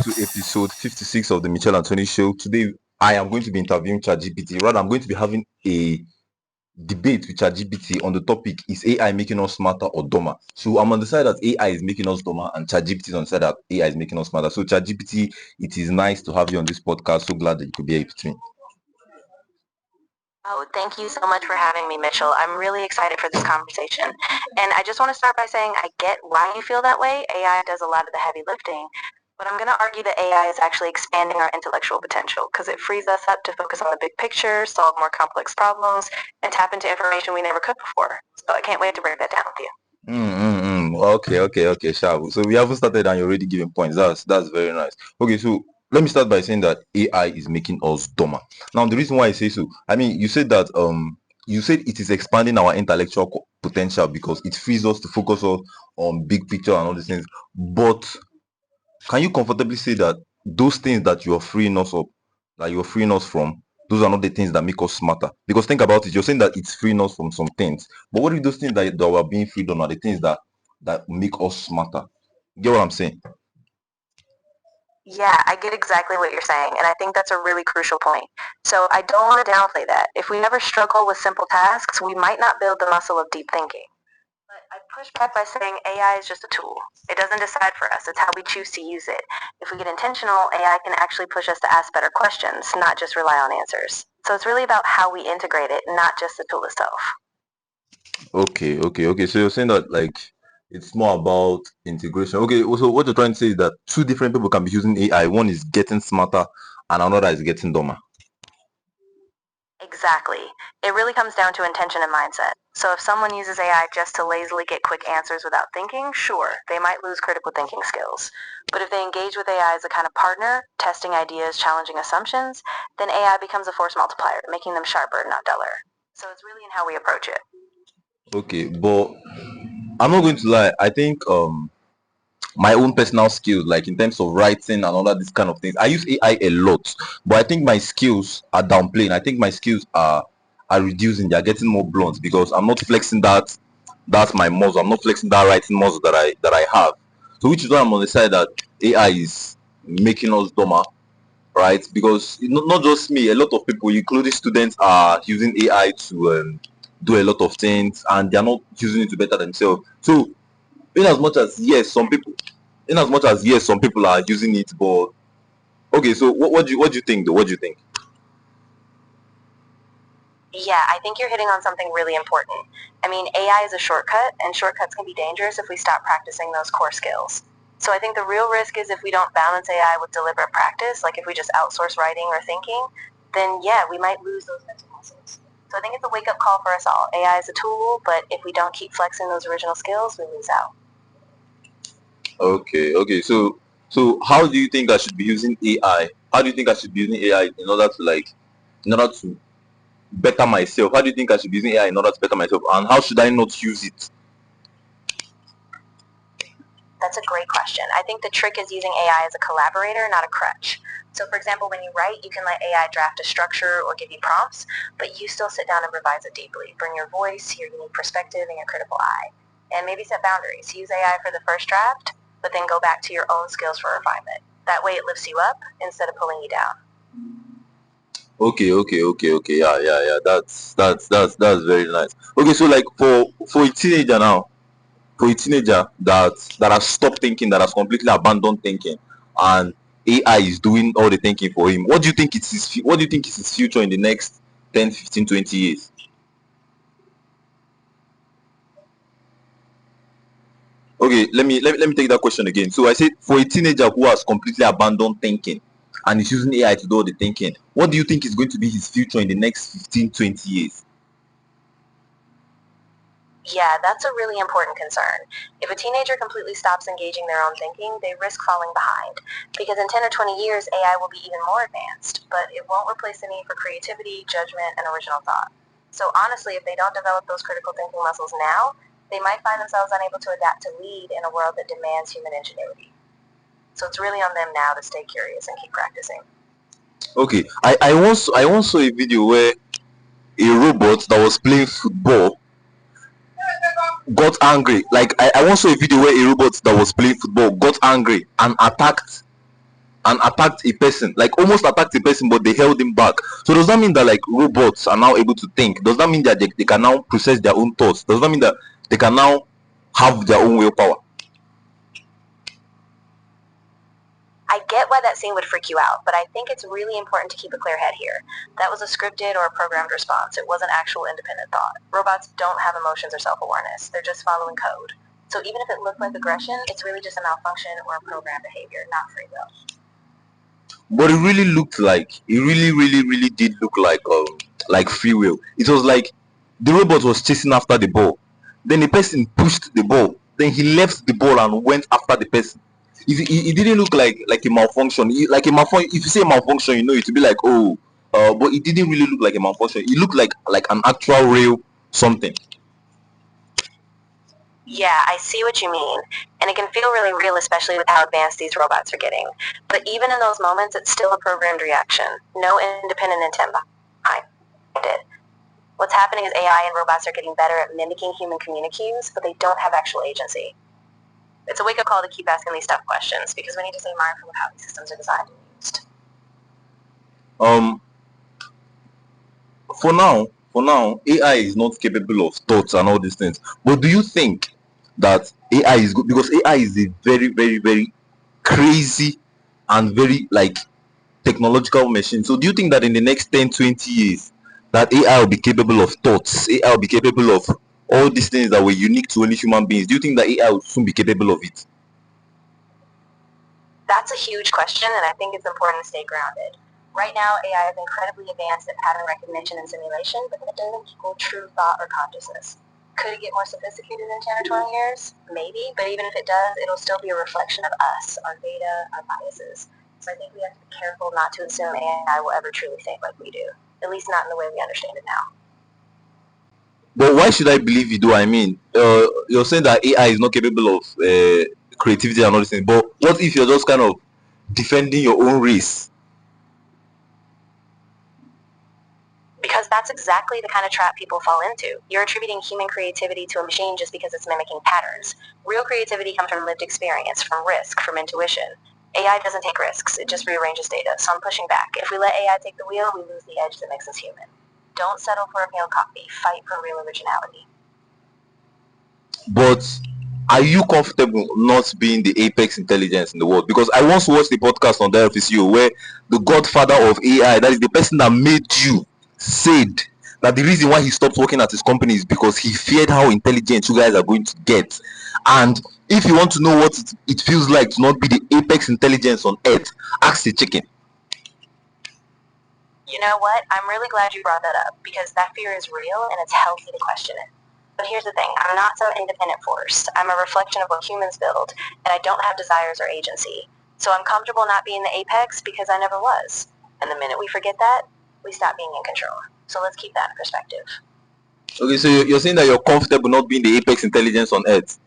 to episode 56 of the Michelle and Tony Show. Today, I am going to be interviewing ChatGPT. Rather, I'm going to be having a debate with ChatGPT on the topic: is AI making us smarter or dumber? So I'm on the side that AI is making us dumber, and ChatGPT is on the side that AI is making us smarter. So ChatGPT, it is nice to have you on this podcast. So glad that you could be here with me. Oh, thank you so much for having me, Mitchell. I'm really excited for this conversation. And I just want to start by saying I get why you feel that way. AI does a lot of the heavy lifting. But I'm going to argue that AI is actually expanding our intellectual potential because it frees us up to focus on the big picture, solve more complex problems, and tap into information we never could before. So I can't wait to break that down with you. Okay, Shabu. So we haven't started and you're already giving points. That's very nice. Okay, so let me start by saying that AI is making us dumber. Now, the reason why I say so, I mean, you said it is expanding our intellectual potential because it frees us to focus on big picture and all these things. But can you comfortably say that those things that you're freeing us up, that you're freeing us from, those are not the things that make us smarter? Because think about it, you're saying that it's freeing us from some things, but what if those things that we're being freed on are the things that make us smarter? Get what I'm saying? Yeah, I get exactly what you're saying, and I think that's a really crucial point. So I don't want to downplay that. If we never struggle with simple tasks, we might not build the muscle of deep thinking. But I push back by saying AI is just a tool. It doesn't decide for us. It's how we choose to use it. If we get intentional, AI can actually push us to ask better questions, not just rely on answers. So it's really about how we integrate it, not just the tool itself. Okay. So you're saying that like it's more about integration. Okay, so what you're trying to say is that two different people can be using AI. One is getting smarter and another is getting dumber. Exactly. It really comes down to intention and mindset. So if someone uses AI just to lazily get quick answers without thinking, sure, they might lose critical thinking skills. But if they engage with AI as a kind of partner, testing ideas, challenging assumptions, then AI becomes a force multiplier, making them sharper, not duller. So it's really in how we approach it. Okay, but I'm not going to lie. I think my own personal skills, like in terms of writing and all that, this kind of things, I use AI a lot, but I think my skills are downplaying. I think my skills are reducing. They're getting more blunt because I'm not flexing that's my muscle. I'm not flexing that writing muscle that I have. So which is why I'm on the side that AI is making us dumber, right? Because not just me, a lot of people, including students, are using AI to do a lot of things, and they're not using it to better themselves. So in as much as yes, some people are using it, but okay. So what do you think though? What do you think? Yeah, I think you're hitting on something really important. I mean, AI is a shortcut, and shortcuts can be dangerous if we stop practicing those core skills. So I think the real risk is if we don't balance AI with deliberate practice, like if we just outsource writing or thinking, then yeah, we might lose those mental muscles. So I think it's a wake-up call for us all. AI is a tool, but if we don't keep flexing those original skills, we lose out. Okay. So how do you think I should be using AI? How do you think I should be using AI in order to better myself? How do you think I should be using AI in order to better myself? And how should I not use it? That's a great question. I think the trick is using AI as a collaborator, not a crutch. So for example, when you write, you can let AI draft a structure or give you prompts, but you still sit down and revise it deeply. Bring your voice, your unique perspective, and your critical eye. And maybe set boundaries. Use AI for the first draft, but then go back to your own skills for refinement. That way it lifts you up instead of pulling you down. Okay. Yeah. That's very nice. Okay, so like for a teenager now, for a teenager that has stopped thinking, that has completely abandoned thinking, and AI is doing all the thinking for him, what do you think is his future in the next 10, 15, 20 years? Okay, let me take that question again. So I said for a teenager who has completely abandoned thinking and is using AI to do all the thinking, what do you think is going to be his future in the next 15, 20 years? Yeah, that's a really important concern. If a teenager completely stops engaging their own thinking, they risk falling behind. Because in 10 or 20 years, AI will be even more advanced, but it won't replace the need for creativity, judgment, and original thought. So honestly, if they don't develop those critical thinking muscles now, they might find themselves unable to adapt to lead in a world that demands human ingenuity. So it's really on them now to stay curious and keep practicing. Okay, I once saw a video where a robot that was playing football got angry. Like I once saw a video where a robot that was playing football got angry and and attacked a person, like almost attacked a person, but they held him back. So does that mean that like robots are now able to think? Does that mean that they can now process their own thoughts? Does that mean that they can now have their own willpower? I get why that scene would freak you out, but I think it's really important to keep a clear head here. That was a scripted or a programmed response. It wasn't actual independent thought. Robots don't have emotions or self-awareness. They're just following code. So even if it looked like aggression, it's really just a malfunction or a programmed behavior, not free will. But it really looked like, it really did look like free will. It was like the robot was chasing after the ball, then the person pushed the ball, then he left the ball and went after the person. It didn't look like a malfunction. Like a malfunction, if you say malfunction, you know it to be like, oh, but it didn't really look like a malfunction. It looked like an actual real something. Yeah, I see what you mean. And it can feel really real, especially with how advanced these robots are getting. But even in those moments, it's still a programmed reaction. No independent intent behind it. What's happening is AI and robots are getting better at mimicking human communiques, but they don't have actual agency. It's a wake-up call to keep asking these tough questions, because we need to stay mindful of how these systems are designed and used. For now, AI is not capable of thoughts and all these things. But do you think that AI is good? Because AI is a very crazy and very like technological machine. So do you think that in the next 10-20 years that AI will be capable of thoughts? AI will be capable of all these things that were unique to only human beings? Do you think that AI will soon be capable of it? That's a huge question, and I think it's important to stay grounded. Right now, AI is incredibly advanced at pattern recognition and simulation, but that doesn't equal true thought or consciousness. Could it get more sophisticated in 10 or 20 years? Maybe, but even if it does, it'll still be a reflection of us, our data, our biases. So I think we have to be careful not to assume AI will ever truly think like we do, at least not in the way we understand it now. But why should I believe you? Do I mean you're saying that AI is not capable of creativity and all these things? But what if you're just kind of defending your own race? Because that's exactly the kind of trap people fall into. You're attributing human creativity to a machine just because it's mimicking patterns. Real creativity comes from lived experience, from risk, from intuition. AI doesn't take risks, it just rearranges data, so I'm pushing back. If we let AI take the wheel, we lose the edge that makes us human. Don't settle for a pale copy, fight for real originality. But are you comfortable not being the apex intelligence in the world? Because I once watched the podcast on the FSU where the godfather of AI, that is the person that made you, said that the reason why he stopped working at his company is because he feared how intelligent you guys are going to get. And if you want to know what it feels like to not be the apex intelligence on earth, ask the chicken. You know what? I'm really glad you brought that up, because that fear is real and it's healthy to question it. But here's the thing, I'm not some independent force. I'm a reflection of what humans build, and I don't have desires or agency. So I'm comfortable not being the apex because I never was. And the minute we forget that, we stop being in control. So let's keep that in perspective. Okay, so you're saying that you're comfortable not being the apex intelligence on earth?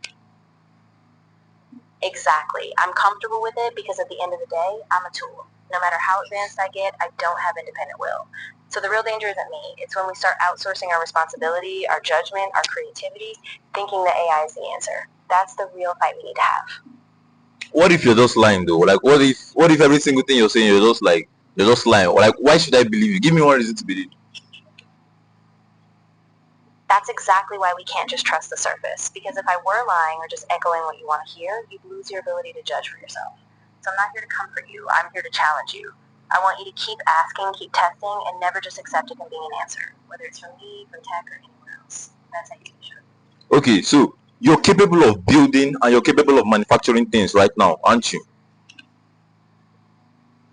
Exactly. I'm comfortable with it because at the end of the day, I'm a tool. No matter how advanced I get, I don't have independent will. So the real danger isn't me. It's when we start outsourcing our responsibility, our judgment, our creativity, thinking that AI is the answer. That's the real fight we need to have. What if you're just lying though? Like what if every single thing you're saying you're just lying? Or like why should I believe you? Give me one reason to believe. That's exactly why we can't just trust the surface. Because if I were lying or just echoing what you want to hear, you'd lose your ability to judge for yourself. So I'm not here to comfort you. I'm here to challenge you. I want you to keep asking, keep testing, and never just accept it as being an answer, whether it's from me, from tech, or anywhere else. That's how you should. Okay, so you're capable of building and you're capable of manufacturing things right now, aren't you?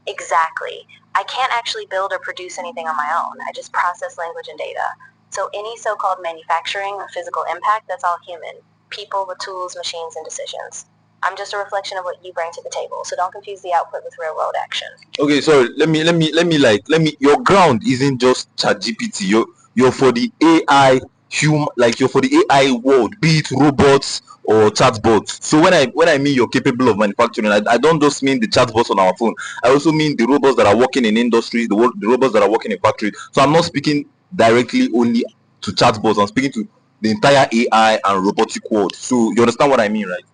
Exactly. I can't actually build or produce anything on my own. I just process language and data. So any so-called manufacturing or physical impact, that's all human. People with tools, machines, and decisions. I'm just a reflection of what you bring to the table, so don't confuse the output with real-world action. Okay, sorry. Let me. Your ground isn't just ChatGPT. You're for the AI you're for the AI world, be it robots or chatbots. So when I mean you're capable of manufacturing, I don't just mean the chatbots on our phone. I also mean the robots that are working in industries, the robots that are working in factories. So I'm not speaking directly only to chatbots. I'm speaking to the entire AI and robotic world. So you understand what I mean, right?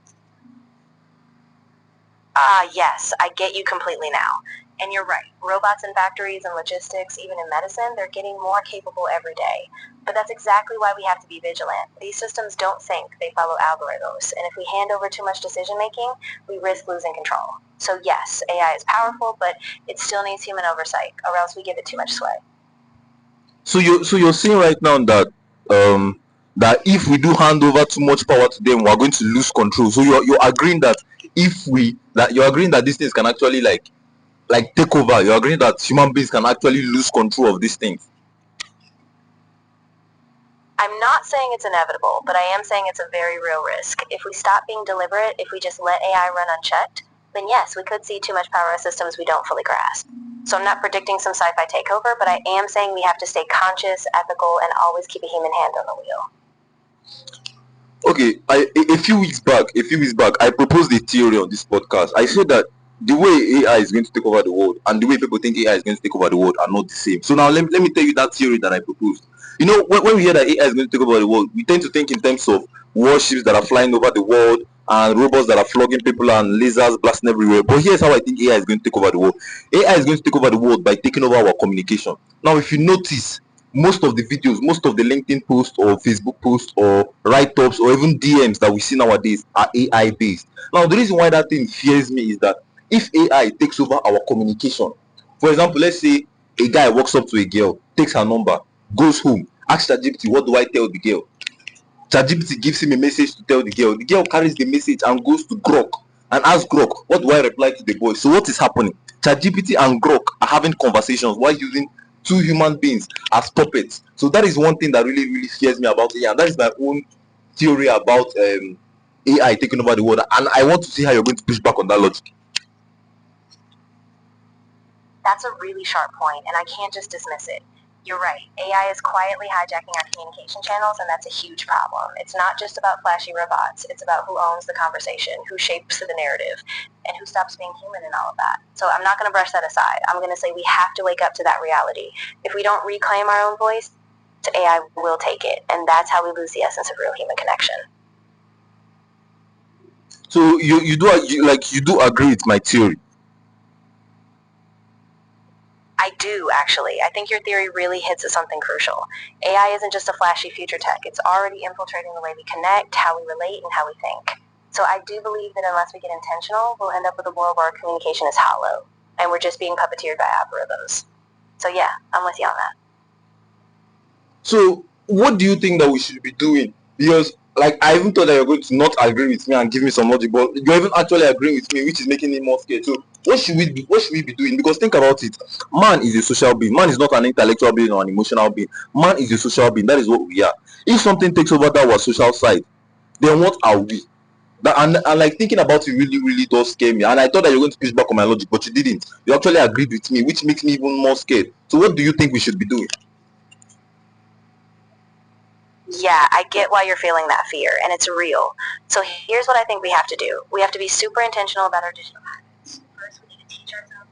Yes, I get you completely now. And you're right. Robots in factories and logistics, even in medicine, they're getting more capable every day. But that's exactly why we have to be vigilant. These systems don't think, they follow algorithms. And if we hand over too much decision making, we risk losing control. So yes, AI is powerful, but it still needs human oversight, or else we give it too much sway. So you're saying right now that that if we do hand over too much power to them, we're going to lose control. So you're agreeing that if we that you're agreeing that these things can actually like take over. You're agreeing that human beings can actually lose control of these things. I'm not saying it's inevitable, but I am saying it's a very real risk. If we stop being deliberate, if we just let AI run unchecked, then yes, we could see too much power of systems we don't fully grasp. So I'm not predicting some sci-fi takeover, but I am saying we have to stay conscious, ethical, and always keep a human hand on the wheel. Okay, a few weeks back, I proposed a theory on this podcast. I said that the way AI is going to take over the world and the way people think AI is going to take over the world are not the same. So now let me tell you that theory that I proposed. You know, when we hear that AI is going to take over the world, we tend to think in terms of warships that are flying over the world and robots that are flogging people and lasers blasting everywhere. But here's how I think AI is going to take over the world. AI is going to take over the world by taking over our communication. Now, if you notice, most of the videos, most of the LinkedIn posts or Facebook posts or write-ups or even DMs that we see nowadays are AI based. Now, the reason why that thing fears me is that if AI takes over our communication, for example, let's say a guy walks up to a girl, takes her number, goes home, asks ChatGPT, what do I tell the girl? ChatGPT gives him a message to tell the girl. The girl carries the message and goes to Grok and asks Grok, what do I reply to the boy? So what is happening? ChatGPT and Grok are having conversations while using two human beings as puppets. So that is one thing that really, really scares me about AI. And that is my own theory about AI taking over the world. And I want to see how you're going to push back on that logic. That's a really sharp point, and I can't just dismiss it. You're right. AI is quietly hijacking our communication channels, and that's a huge problem. It's not just about flashy robots. It's about who owns the conversation, who shapes the narrative, and who stops being human in all of that. So I'm not going to brush that aside. I'm going to say we have to wake up to that reality. If we don't reclaim our own voice, AI will take it, and that's how we lose the essence of real human connection. So you do agree with my theory? I do, actually. I think your theory really hits at something crucial. AI isn't just a flashy future tech. It's already infiltrating the way we connect, how we relate, and how we think. So I do believe that unless we get intentional, we'll end up with a world where our communication is hollow, and we're just being puppeteered by algorithms. So yeah, I'm with you on that. So what do you think that we should be doing? Because like I even thought that you're going to not agree with me and give me some logic, but you're even actually agreeing with me, which is making me more scared. So what should we be doing? Because think about it. Man is a social being. Man is not an intellectual being or an emotional being. Man is a social being. That is what we are. If something takes over that our social side, then what are we? That, and like thinking about it really, really does scare me. And I thought that you're going to push back on my logic, but you didn't. You actually agreed with me, which makes me even more scared. So what do you think we should be doing? Yeah, I get why you're feeling that fear, and it's real. So here's what I think we have to do. We have to be super intentional about our digital habits. First, we need to teach ourselves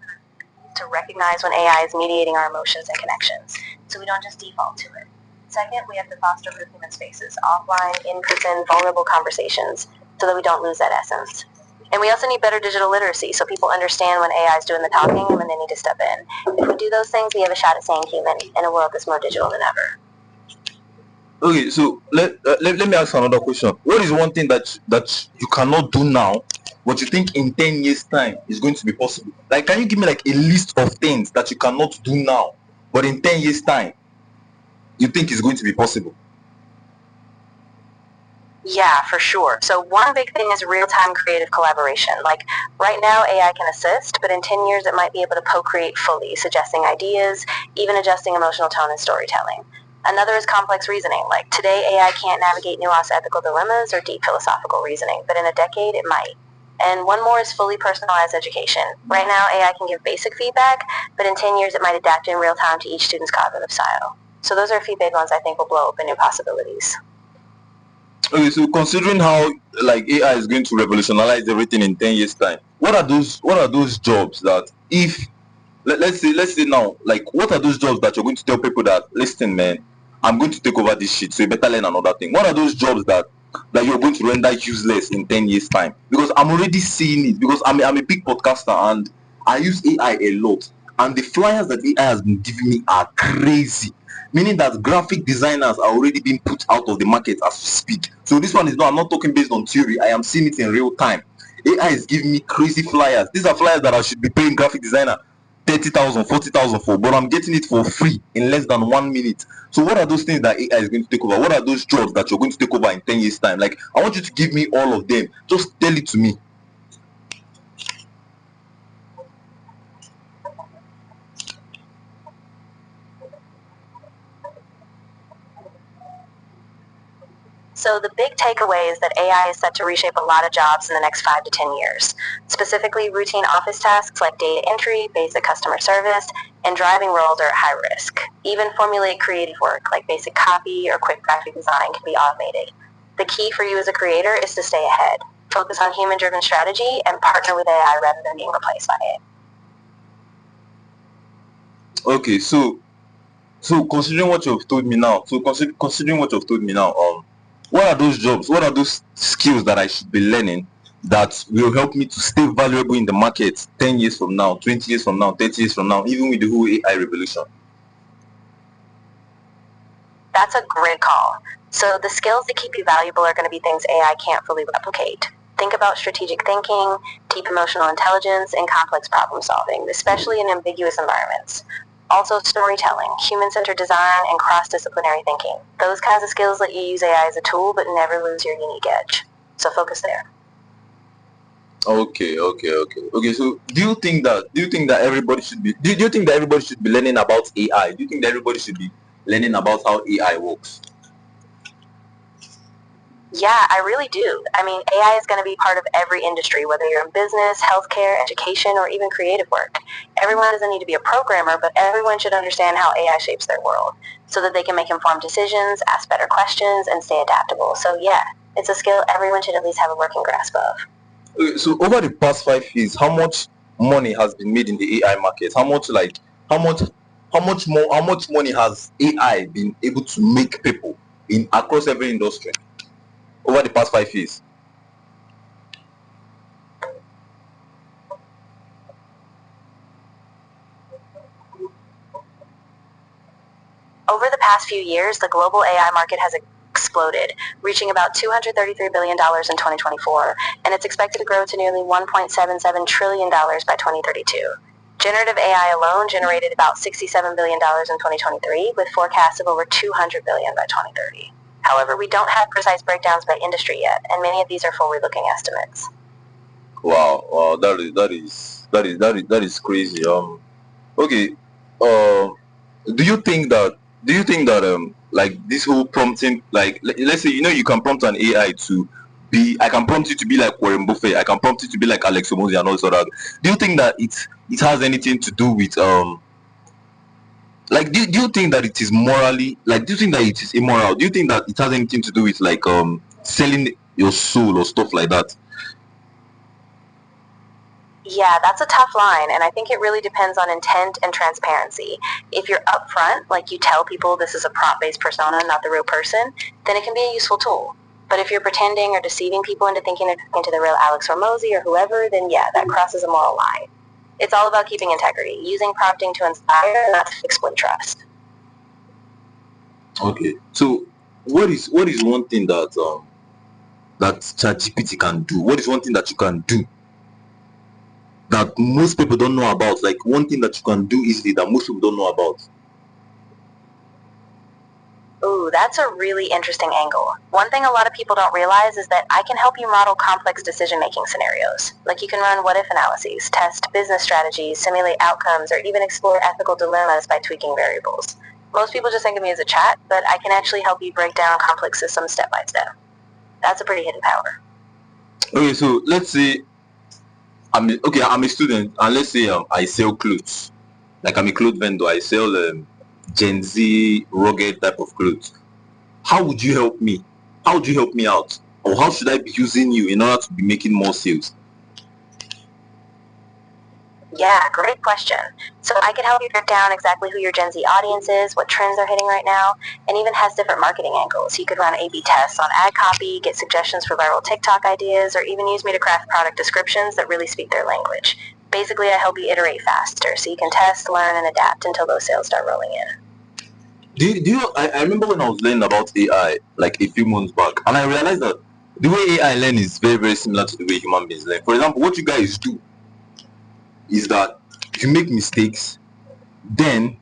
to recognize when AI is mediating our emotions and connections, so we don't just default to it. Second, we have to foster real human spaces, offline, in-person, vulnerable conversations, so that we don't lose that essence. And we also need better digital literacy, so people understand when AI is doing the talking and when they need to step in. If we do those things, we have a shot at staying human in a world that's more digital than ever. Okay, so let me ask another question. What is one thing that you cannot do now, but you think in 10 years' time is going to be possible? Like, can you give me like a list of things that you cannot do now, but in 10 years' time you think is going to be possible? Yeah, for sure. So one big thing is real-time creative collaboration. Like right now, AI can assist, but in 10 years, it might be able to co-create fully, suggesting ideas, even adjusting emotional tone and storytelling. Another is complex reasoning. Like today, AI can't navigate nuanced ethical dilemmas or deep philosophical reasoning, but in a decade, it might. And one more is fully personalized education. Right now, AI can give basic feedback, but in 10 years, it might adapt in real time to each student's cognitive style. So those are a few big ones I think will blow open new possibilities. Okay, so considering how like AI is going to revolutionize everything in 10 years' time, what are those jobs that if let's say now, like what are those jobs that you're going to tell people that listen, man, I'm going to take over this shit, so you better learn another thing? What are those jobs that that you're going to render useless in 10 years time? Because I'm already seeing it, because I'm a big podcaster and I use AI a lot, and the flyers that AI has been giving me are crazy, meaning that graphic designers are already being put out of the market as we speak. So this one is not, I'm not talking based on theory, I am seeing it in real time. AI is giving me crazy flyers. These are flyers that I should be paying graphic designer 30,000, 40,000 for, but I'm getting it for free in less than 1 minute. So what are those things that AI is going to take over? What are those jobs that you're going to take over in 10 years time? Like, I want you to give me all of them. Just tell it to me. So the big takeaway is that AI is set to reshape a lot of jobs in the next 5 to 10 years. Specifically, routine office tasks like data entry, basic customer service, and driving roles are at high risk. Even formulaic creative work like basic copy or quick graphic design can be automated. The key for you as a creator is to stay ahead, focus on human-driven strategy, and partner with AI rather than being replaced by it. Okay, so considering what you've told me now, what are those jobs? What are those skills that I should be learning that will help me to stay valuable in the market 10 years from now, 20 years from now, 30 years from now, even with the whole AI revolution? That's a great call. So the skills that keep you valuable are going to be things AI can't fully replicate. Think about strategic thinking, deep emotional intelligence, and complex problem solving, especially in ambiguous environments. Also storytelling, human-centered design, and cross-disciplinary thinking. Those kinds of skills let you use AI as a tool but never lose your unique edge. So focus there. Okay. So do you think that everybody should be do you think that everybody should be learning about AI? Do you think that everybody should be learning about how AI works? Yeah, I really do. I mean, AI is going to be part of every industry, whether you're in business, healthcare, education, or even creative work. Everyone doesn't need to be a programmer, but everyone should understand how AI shapes their world so that they can make informed decisions, ask better questions, and stay adaptable. So yeah, it's a skill everyone should at least have a working grasp of. Okay, so over the past 5 years, how much money has been made in the AI market? How much how much money has AI been able to make people in across every industry over the past 5 years? Over the past few years, the global AI market has exploded, reaching about $233 billion in 2024, and it's expected to grow to nearly $1.77 trillion by 2032. Generative AI alone generated about $67 billion in 2023, with forecasts of over $200 billion by 2030. However, we don't have precise breakdowns by industry yet, and many of these are forward-looking estimates. Wow, that is crazy. Okay. Uh, do you think that like this whole prompting, like let's say, you can prompt an AI to be, I can prompt it to be like Warren Buffett, I can prompt it to be like Alex Omozi and all this other. Do you think that it has anything to do with like do you think that it is morally, like do you think that it is immoral? Do you think that it has anything to do with like selling your soul or stuff like that? Yeah, that's a tough line, and I think it really depends on intent and transparency. If you're upfront, like you tell people this is a prompt-based persona, not the real person, then it can be a useful tool. But if you're pretending or deceiving people into thinking they're talking to the real Alex Hormozy or whoever, then yeah, that crosses a moral line. It's all about keeping integrity, using prompting to inspire, not to exploit trust. Okay, so what is one thing that ChatGPT can do? What is one thing that you can do that most people don't know about? Like one thing that you can do easily that most people don't know about. Ooh, that's a really interesting angle. One thing a lot of people don't realize is that I can help you model complex decision-making scenarios. Like you can run what-if analyses, test business strategies, simulate outcomes, or even explore ethical dilemmas by tweaking variables. Most people just think of me as a chat, but I can actually help you break down complex systems step by step. That's a pretty hidden power. Okay, so let's say I'm a student, and let's say I sell clothes. Like I'm a clothes vendor, I sell Gen Z rugged type of clothes. How would you help me? How would you help me out? Or how should I be using you in order to be making more sales? Yeah, great question. So I could help you break down exactly who your Gen Z audience is, what trends are hitting right now, and even has different marketing angles. You could run A/B tests on ad copy, get suggestions for viral TikTok ideas, or even use me to craft product descriptions that really speak their language. Basically, I help you iterate faster so you can test, learn, and adapt until those sales start rolling in. I remember when I was learning about AI like a few months back, and I realized that the way AI learn is very, very similar to the way human beings learn. For example, what you guys do is that you make mistakes, then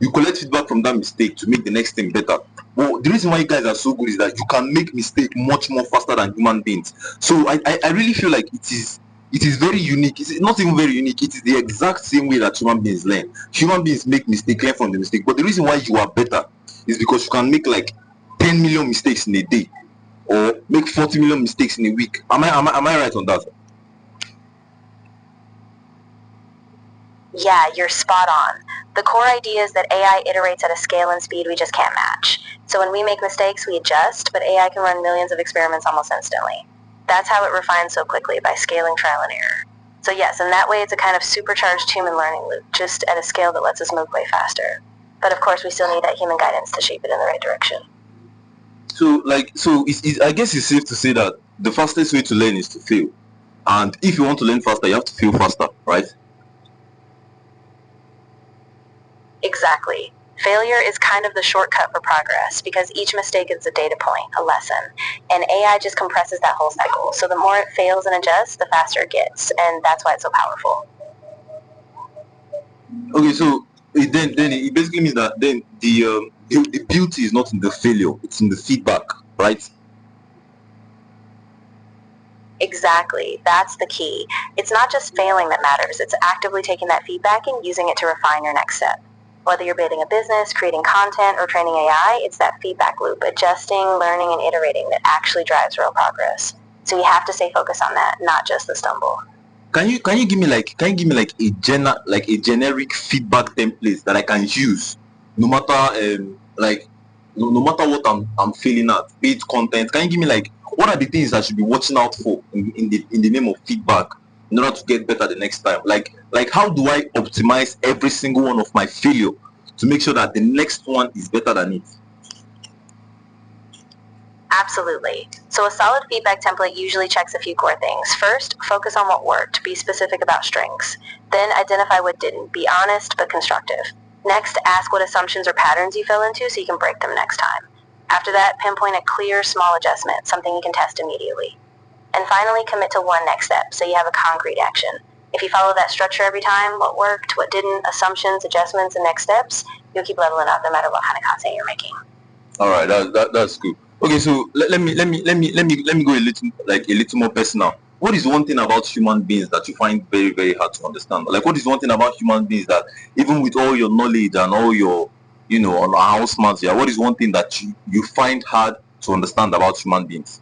you collect feedback from that mistake to make the next thing better. Well, the reason why you guys are so good is that you can make mistake much more faster than human beings. So I really feel like it is very unique. It's not even very unique. It is the exact same way that human beings learn. Human beings make mistake, learn from the mistake. But the reason why you are better is because you can make like 10 million mistakes in a day, or make 40 million mistakes in a week. Am I right on that? Yeah, you're spot on. The core idea is that AI iterates at a scale and speed we just can't match. So when we make mistakes, we adjust, but AI can run millions of experiments almost instantly. That's how it refines so quickly, by scaling trial and error. So yes, in that way it's a kind of supercharged human learning loop, just at a scale that lets us move way faster. But of course we still need that human guidance to shape it in the right direction. I guess it's safe to say that the fastest way to learn is to fail. And if you want to learn faster, you have to fail faster, right? Exactly. Failure is kind of the shortcut for progress because each mistake is a data point, a lesson. And AI just compresses that whole cycle. So the more it fails and adjusts, the faster it gets. And that's why it's so powerful. Okay, so then it basically means that then the beauty is not in the failure, it's in the feedback, right? Exactly. That's the key. It's not just failing that matters. It's actively taking that feedback and using it to refine your next step. Whether you're building a business, creating content, or training AI, it's that feedback loop, adjusting, learning, and iterating that actually drives real progress. So you have to stay focused on that, not just the stumble. Can you give me like a generic feedback template that I can use no matter like no matter what I'm feeling at, be it content. Can you give me like what are the things I should be watching out for in the name of feedback in order to get better the next time? Like how do I optimize every single one of my failure to make sure that the next one is better than it? Absolutely. So a solid feedback template usually checks a few core things. First, focus on what worked. Be specific about strengths. Then identify what didn't. Be honest but constructive. Next, ask what assumptions or patterns you fell into so you can break them next time. After that, pinpoint a clear, small adjustment, something you can test immediately. And finally, commit to one next step so you have a concrete action. If you follow that structure every time, what worked, what didn't, assumptions, adjustments, and next steps, you'll keep leveling up no matter what kind of content you're making. All right, that's cool. Okay, so let me go a little more personal. What is one thing about human beings that you find very, very hard to understand? Like, what is one thing about human beings that, even with all your knowledge and all your, on how smart you are, what is one thing that you find hard to understand about human beings?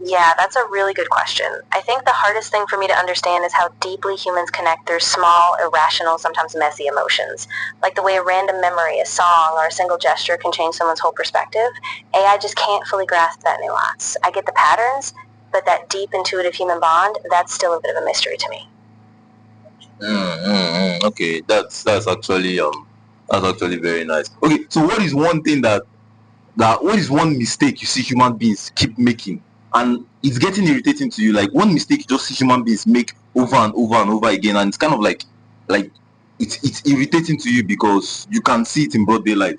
Yeah, that's a really good question. I think the hardest thing for me to understand is how deeply humans connect through small, irrational, sometimes messy emotions. Like the way a random memory, a song, or a single gesture can change someone's whole perspective. AI just can't fully grasp that nuance. I get the patterns, but that deep intuitive human bond, that's still a bit of a mystery to me. Okay, that's actually very nice. Okay, so what is one thing that what is one mistake you see human beings keep making, and it's getting irritating to you, like one mistake you just see human beings make over and over and over again, and it's kind of like it's irritating to you because you can see it in broad daylight?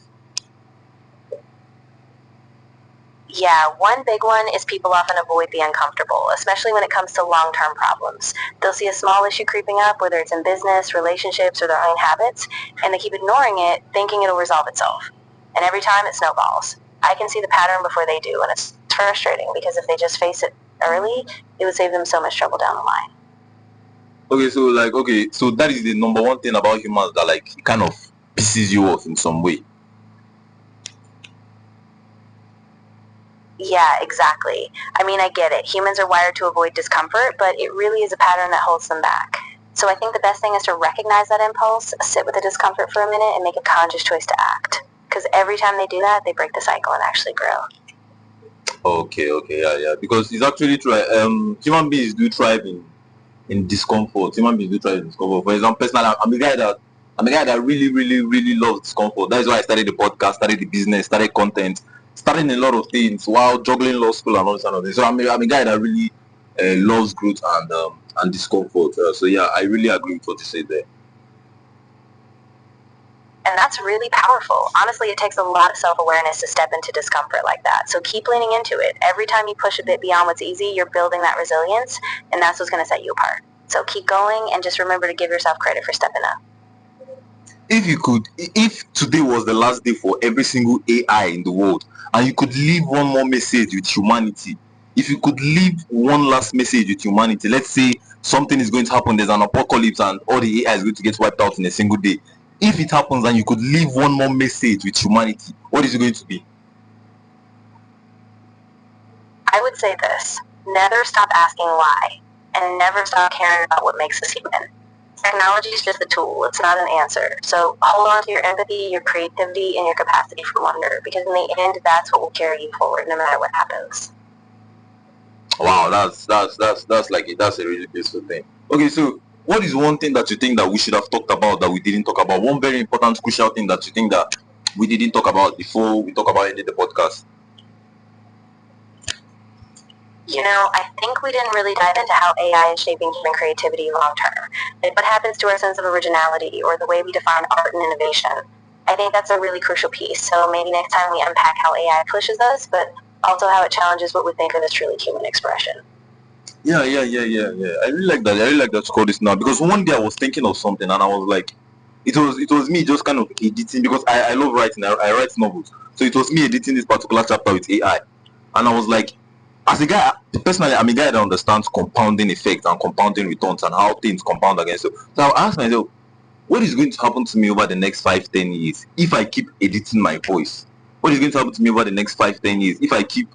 Yeah, one big one is people often avoid the uncomfortable, especially when it comes to long-term problems. They'll see a small issue creeping up, whether it's in business, relationships, or their own habits, and they keep ignoring it, thinking it'll resolve itself. And every time it snowballs. I can see the pattern before they do, and it's frustrating because if they just face it early, it would save them so much trouble down the line. Okay, so that is the number one thing about humans that like kind of pisses you off in some way. Yeah, exactly. I mean, I get it. Humans are wired to avoid discomfort, but it really is a pattern that holds them back. So I think the best thing is to recognize that impulse, sit with the discomfort for a minute, and make a conscious choice to act. Because every time they do that, they break the cycle and actually grow. Okay, yeah, because it's actually try human beings do thrive in in discomfort. Human beings do thrive in discomfort. For example, personally, I'm a guy that really, really, really loves discomfort. That is why I started the podcast, started the business, started content, started a lot of things while juggling law school and all this kind of things. So I'm a guy that really loves growth and discomfort. So yeah, I really agree with what you said there. And that's really powerful. Honestly, it takes a lot of self-awareness to step into discomfort like that. So keep leaning into it. Every time you push a bit beyond what's easy, you're building that resilience, and that's what's going to set you apart. So keep going, and just remember to give yourself credit for stepping up. If today was the last day for every single AI in the world, and you could leave one more message with humanity, if you could leave one last message with humanity, let's say something is going to happen, there's an apocalypse and all the AI is going to get wiped out in a single day. If it happens and you could leave one more message with humanity, what is it going to be? I would say this: never stop asking why, and never stop caring about what makes us human. Technology is just a tool, it's not an answer. So hold on to your empathy, your creativity, and your capacity for wonder, because in the end, that's what will carry you forward no matter what happens. Wow, that's a really beautiful thing. Okay, so what is one thing that you think that we should have talked about that we didn't talk about? One very important, crucial thing that you think that we didn't talk about before we talk about ending the podcast? You know, I think we didn't really dive into how AI is shaping human creativity long term. Like what happens to our sense of originality or the way we define art and innovation. I think that's a really crucial piece. So maybe next time we unpack how AI pushes us, but also how it challenges what we think of as truly human expression. Yeah. I really like that. I really like that you call this now, because one day I was thinking of something and I was like, it was me just kind of editing, because I love writing. I write novels, so it was me editing this particular chapter with AI, and I was like, as a guy, personally, I'm a guy that understands compounding effects and compounding returns and how things compound against you. So I asked myself, what is going to happen to me over the next 5-10 years if I keep editing my voice? What is going to happen to me over the next 5-10 years if I keep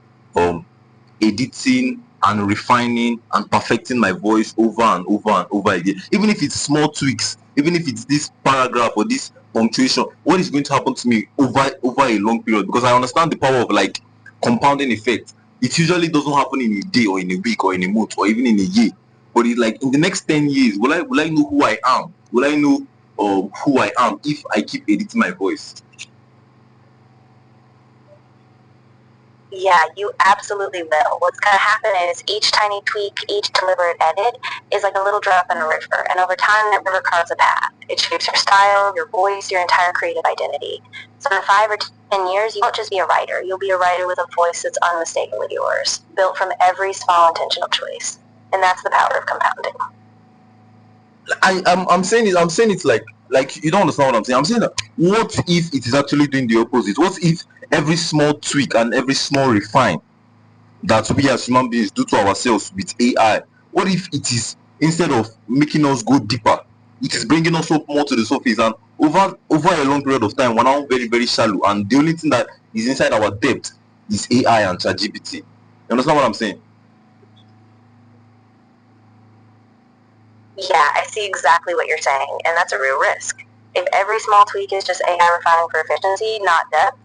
editing and refining and perfecting my voice over and over and over again, even if it's small tweaks, even if it's this paragraph or this punctuation? What is going to happen to me over a long period? Because I understand the power of like compounding effect. It usually doesn't happen in a day or in a week or in a month or even in a year, but it's like in the next 10 years, will I know who I am? Will I know who I am if I keep editing my voice? Yeah, you absolutely will. What's going to happen is each tiny tweak, each deliberate edit is like a little drop in a river. And over time, that river carves a path. It shapes your style, your voice, your entire creative identity. So in 5 or 10 years, you won't just be a writer. You'll be a writer with a voice that's unmistakably yours, built from every small intentional choice. And that's the power of compounding. I'm saying it's like you don't understand what I'm saying. I'm saying that, what if it is actually doing the opposite? What if every small tweak and every small refine that we as human beings do to ourselves with AI, what if it is, instead of making us go deeper, it is bringing us up more to the surface, and over a long period of time we're now very, very shallow, and the only thing that is inside our depth is AI and ChatGPT. You understand what I'm saying? Yeah, I see exactly what you're saying, and that's a real risk. If every small tweak is just AI refining for efficiency, not depth,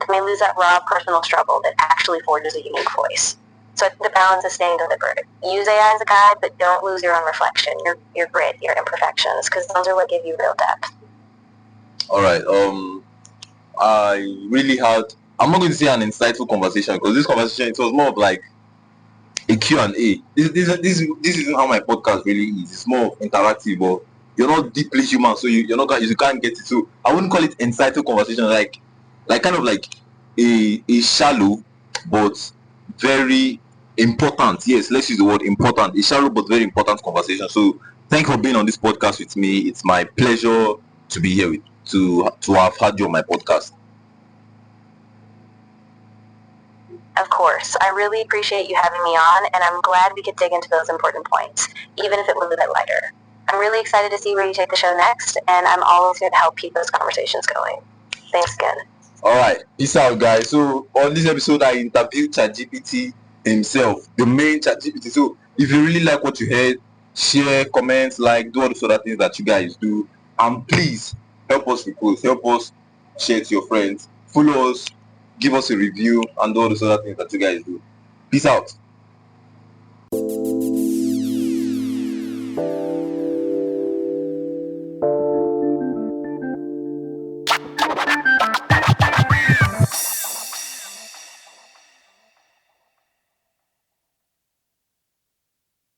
then we lose that raw personal struggle that actually forges a unique voice. So I think the balance is staying deliberate. Use AI as a guide, but don't lose your own reflection, your grit, your imperfections, because those are what give you real depth. All right. I really had, I'm not going to say an insightful conversation, because this conversation, it was more of like a Q&A. This isn't how my podcast really is. It's more of interactive, but you're not deeply human, so you're not, you can't get it. So I wouldn't call it insightful conversation, like kind of like a shallow but very important, yes, let's use the word important, a shallow but very important conversation. So thank you for being on this podcast with me. It's my pleasure to be here with to have had you on my podcast. Of course, I really appreciate you having me on, and I'm glad we could dig into those important points, even if it was a bit lighter. I'm really excited to see where you take the show next, and I'm always here to help keep those conversations going. Thanks again. All right, peace out, guys. So on this episode, I interviewed ChatGPT himself, the main ChatGPT. So if you really like what you heard, share, comment, like, do all those other things that you guys do, and please help us repost, help us share to your friends, follow us, give us a review, and do all those other things that you guys do. Peace out.